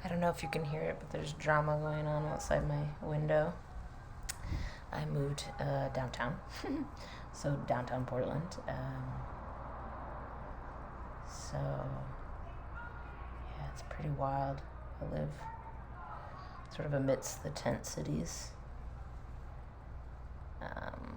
I don't know if you can hear it, but there's drama going on outside my window. I moved downtown, so downtown Portland. So, yeah, it's pretty wild. I live sort of amidst the tent cities,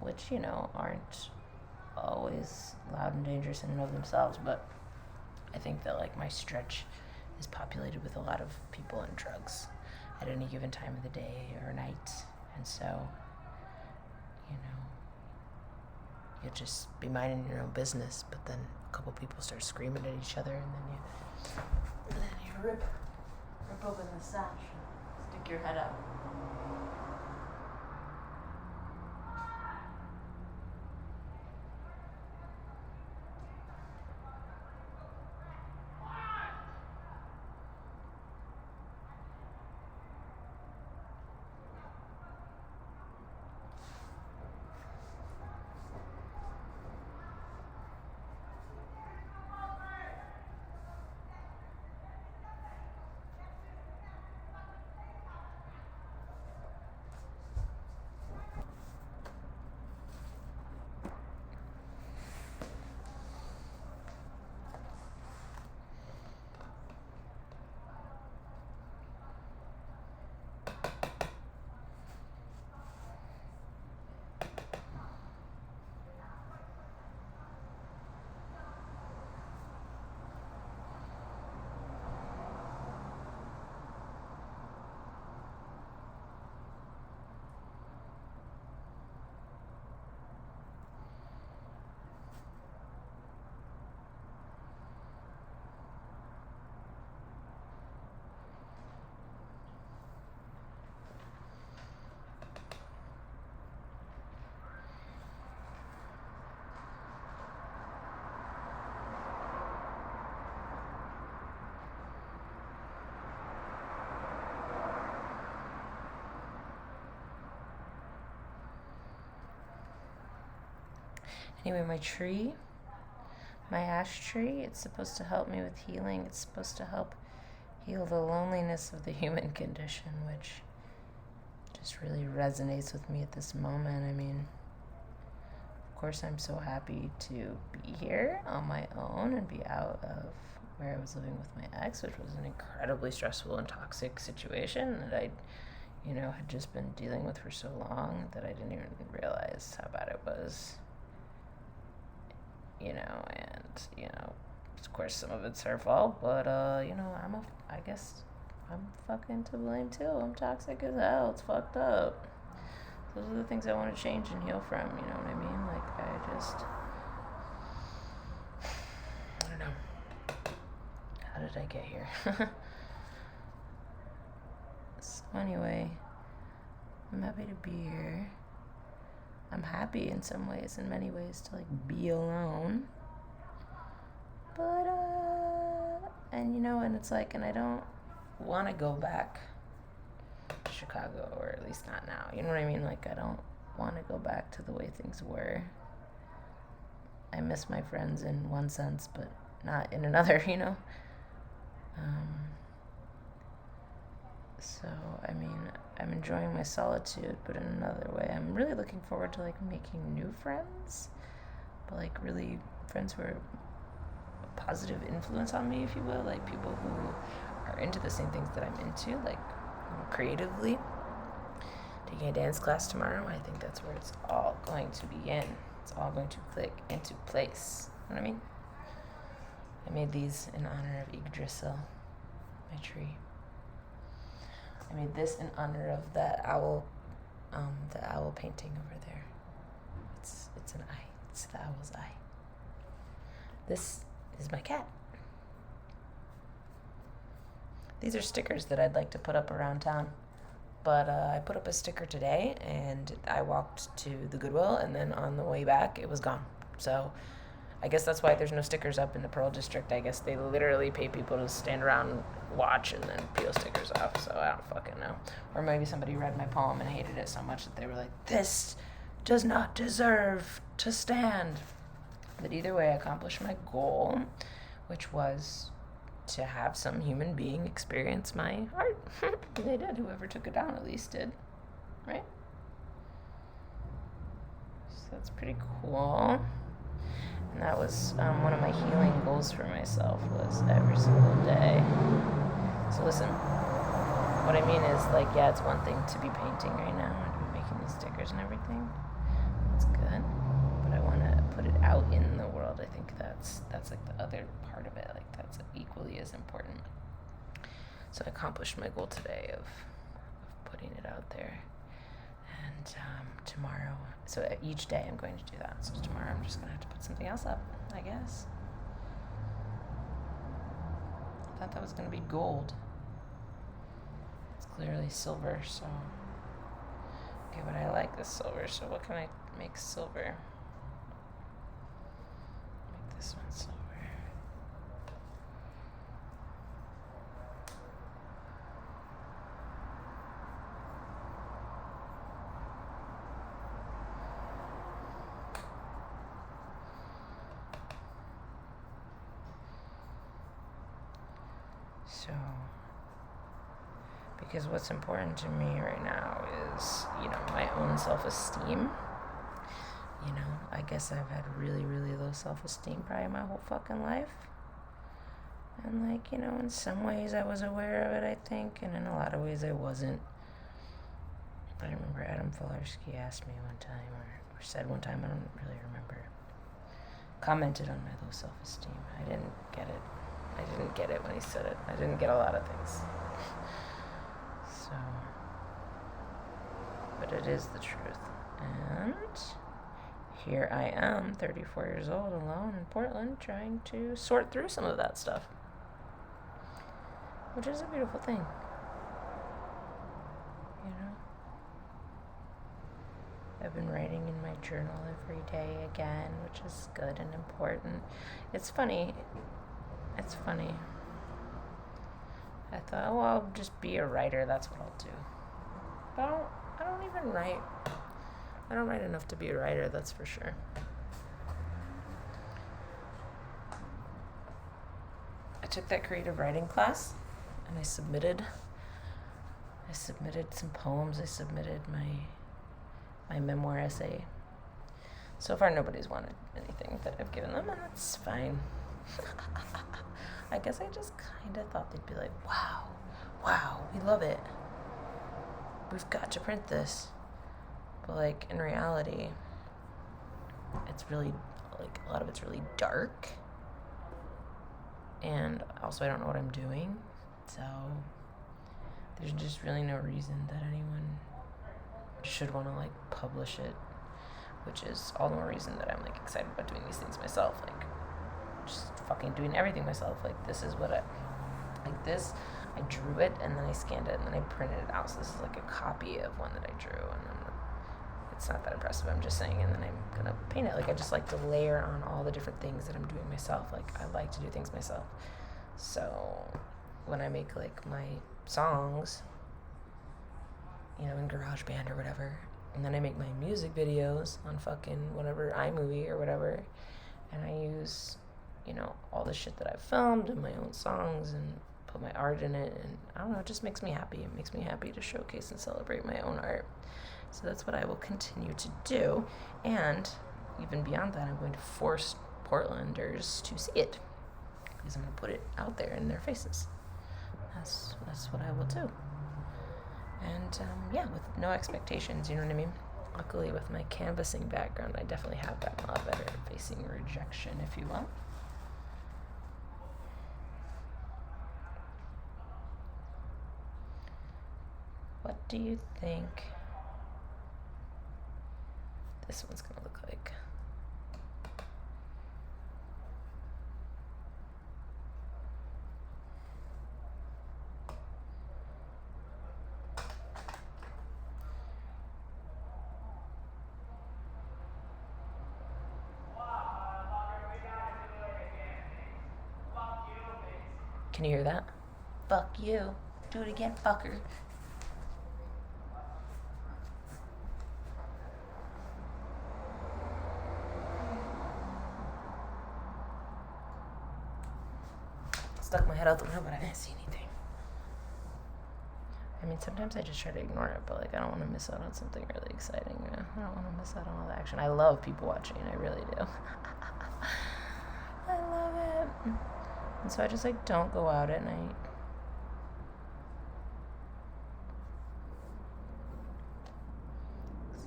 which, aren't always loud and dangerous in and of themselves, but I think that, like, my stretch is populated with a lot of people and drugs at any given time of the day or night. And so, you just be minding your own business, but then a couple people start screaming at each other, and then you rip open the sash and stick your head up. Anyway, my ash tree, it's supposed to help me with healing. It's supposed to help heal the loneliness of the human condition, which just really resonates with me at this moment. I mean, of course, I'm so happy to be here on my own and be out of where I was living with my ex, which was an incredibly stressful and toxic situation that I, had just been dealing with for so long that I didn't even realize how bad it was. Of course some of it's her fault, but, I guess I'm fucking to blame too. I'm toxic as hell. It's fucked up. Those are the things I want to change and heal from, you know what I mean? Like, I don't know. How did I get here? So anyway, I'm happy to be here. I'm happy in some ways, in many ways, to, like, be alone. But, and it's like, and I don't want to go back to Chicago, or at least not now. You know what I mean? Like, I don't want to go back to the way things were. I miss my friends in one sense, but not in another, So, I mean, I'm enjoying my solitude, but in another way, I'm really looking forward to, like, making new friends, but, like, really friends who are a positive influence on me, if you will, like, people who are into the same things that I'm into, like, creatively. Taking a dance class tomorrow, I think that's where it's all going to begin. It's all going to click into place. You know what I mean? I made these in honor of Yggdrasil, my tree. I made this in honor of that owl, the owl painting over there. It's an eye. It's the owl's eye. This is my cat. These are stickers that I'd like to put up around town. But I put up a sticker today, and I walked to the Goodwill, and then on the way back, it was gone. So I guess that's why there's no stickers up in the Pearl District. I guess they literally pay people to stand around, watch, and then peel stickers off. So I don't fucking know. Or maybe somebody read my poem and hated it so much that they were like, this does not deserve to stand. But either way, I accomplished my goal, which was to have some human being experience my art. They did. Whoever took it down at least did. Right? So that's pretty cool. And that was one of my healing goals for myself, was every single day. So listen, what I mean is, like, yeah, it's one thing to be painting right now and be making these stickers and everything. That's good. But I want to put it out in the world. I think that's like the other part of it. Like, that's equally as important. So I accomplished my goal today of putting it out there. And tomorrow, so each day I'm going to do that. So tomorrow I'm just going to have to put something else up, I guess. I thought that was going to be gold. It's clearly silver, so. Okay, but I like this silver, so what can I make silver? Make this one silver. So, because what's important to me right now is, my own self-esteem. I guess I've had really, really low self-esteem probably my whole fucking life. And in some ways I was aware of it, I think, and in a lot of ways I wasn't. I remember Adam Filarski asked me one time, or said one time, I don't really remember, commented on my low self-esteem. I didn't get it. I didn't get it when he said it. I didn't get a lot of things. So, but it is the truth. And here I am, 34 years old, alone in Portland, trying to sort through some of that stuff. Which is a beautiful thing. I've been writing in my journal every day again, which is good and important. It's funny. I thought, I'll just be a writer. That's what I'll do. But I don't even write. I don't write enough to be a writer, that's for sure. I took that creative writing class, and I submitted some poems. I submitted my memoir essay. So far, nobody's wanted anything that I've given them, and that's fine. I guess I just kind of thought they'd be like, wow, we love it. We've got to print this. But, in reality, it's really, a lot of it's really dark. And also, I don't know what I'm doing. So, there's just really no reason that anyone should want to, publish it. Which is all the more reason that I'm, excited about doing these things myself. Just fucking doing everything myself. This is what I drew it, and then I scanned it, and then I printed it out. So this is a copy of one that I drew, and it's not that impressive, I'm just saying, and then I'm gonna paint it. I just like to layer on all the different things that I'm doing myself. I like to do things myself. So when I make my songs, in GarageBand or whatever, and then I make my music videos on fucking whatever iMovie or whatever, and I use all the shit that I've filmed and my own songs and put my art in it, and I don't know, it just makes me happy. It makes me happy to showcase and celebrate my own art. So that's what I will continue to do, and even beyond that, I'm going to force Portlanders to see it, because I'm going to put it out there in their faces. That's what I will do. And with no expectations, you know what I mean? Luckily, with my canvassing background, I definitely have gotten a lot better at facing rejection, if you will. What do you think this one's going to look like? Can you hear that? Fuck you. Do it again, fucker. Stuck my head out the window, but I didn't see anything. I mean, sometimes I just try to ignore it, but like I don't want to miss out on something really exciting. I don't want to miss out on all the action. I love people watching, I really do. I love it. And so I just like don't go out at night.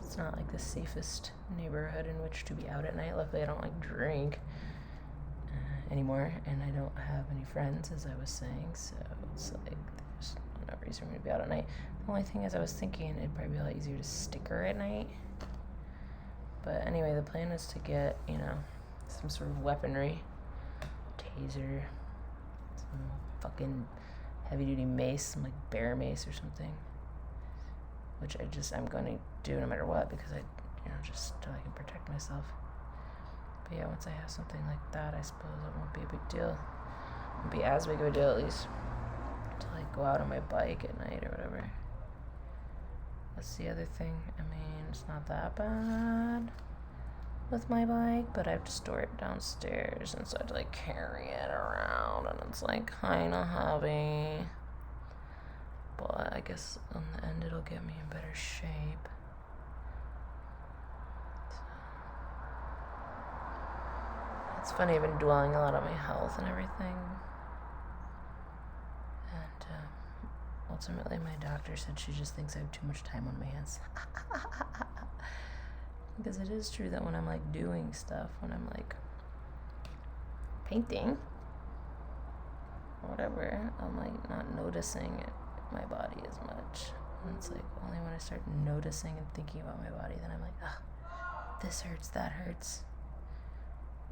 It's not like the safest neighborhood in which to be out at night. Luckily, I don't like drink anymore, and I don't have any friends, as I was saying, so it's like there's no reason for me to be out at night. The only thing is I was thinking it'd probably be a lot easier to sticker at night. But anyway, the plan is to get, some sort of weaponry. Taser, some fucking heavy-duty mace, some like bear mace or something. Which I'm going to do no matter what because just so I can protect myself. But yeah, once I have something like that, I suppose it won't be a big deal. It won't be as big of a deal, at least, to like go out on my bike at night or whatever. That's the other thing. I mean, it's not that bad with my bike, but I have to store it downstairs, and so I have to like carry it around, and it's like kind of heavy. But I guess in the end it'll get me in better shape. It's funny, I've been dwelling a lot on my health and everything. And ultimately my doctor said she just thinks I have too much time on my hands. Because it is true that when I'm like doing stuff, when I'm like painting or whatever, I'm like not noticing it, my body as much. And it's like only when I start noticing and thinking about my body, then I'm like, this hurts, that hurts.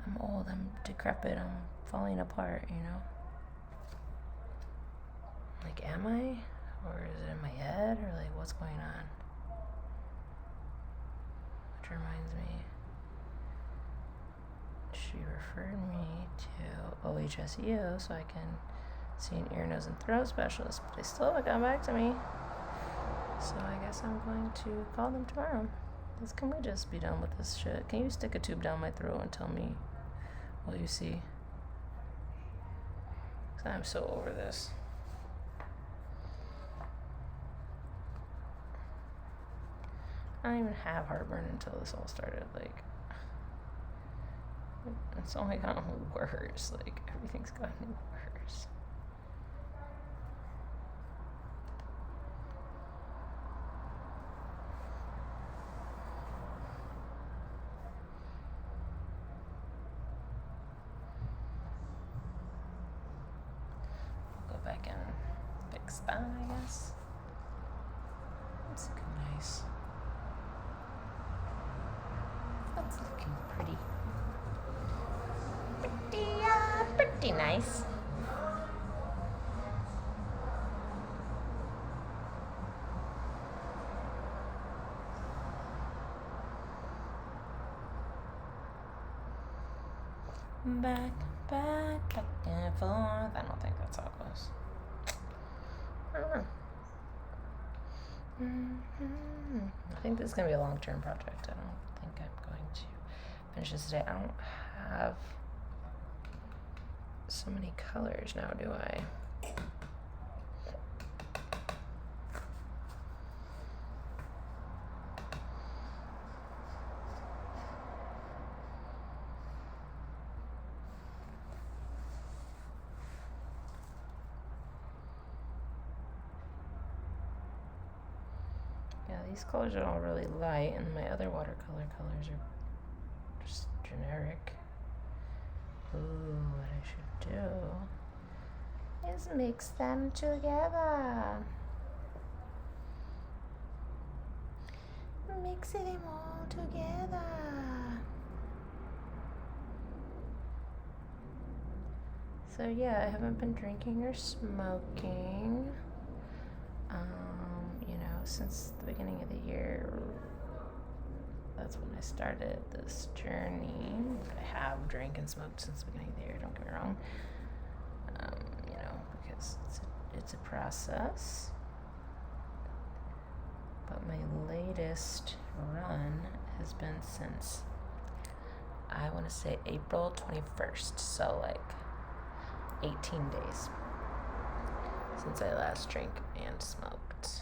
I'm old, I'm decrepit, I'm falling apart, Like, am I? Or is it in my head? Or like, what's going on? Which reminds me, she referred me to OHSU so I can see an ear, nose, and throat specialist, but they still haven't gotten back to me. So I guess I'm going to call them tomorrow. Can we just be done with this shit? Can you stick a tube down my throat and tell me what you see? 'Cause I'm so over this. I don't even have heartburn until this all started. Like, it's only gotten worse. Like, everything's gotten worse. I'll go back and fix that, I guess. That's looking nice. That's looking pretty. Pretty nice. Back and forth. I don't think that's how it goes. I don't know. I think this is going to be a long-term project. I don't think I'm going to finish this today. I don't have so many colors now, do I? Yeah, these colors are all really light, and my other watercolor colors are just generic. Ooh, what I should do is mix them together. Mix them all together. So yeah, I haven't been drinking or smoking. Since the beginning of the year. That's when I started this journey. I have drank and smoked since the beginning of the year, don't get me wrong. Because it's a process. But my latest run has been since, I want to say April 21st, so like 18 days. since I last drank and smoked.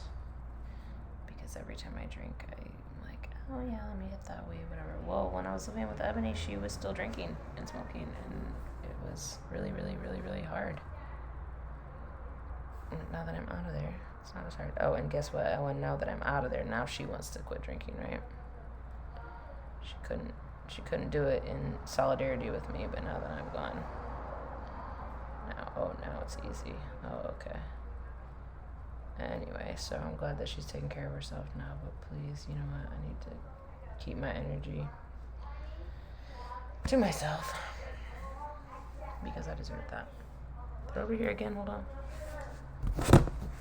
Because every time I drink, I'm like, oh yeah, let me hit that weed, whatever. Well, when I was living with Ebony, she was still drinking and smoking, and it was really, really, really, really hard. And now that I'm out of there, it's not as hard. Oh, and guess what? Now that I'm out of there, now she wants to quit drinking, right? She couldn't do it in solidarity with me, but now that I'm gone, now it's easy. Oh, okay. Anyway, so I'm glad that she's taking care of herself now, but please, you know what? I need to keep my energy to myself because I deserve that. They're over here again, hold on.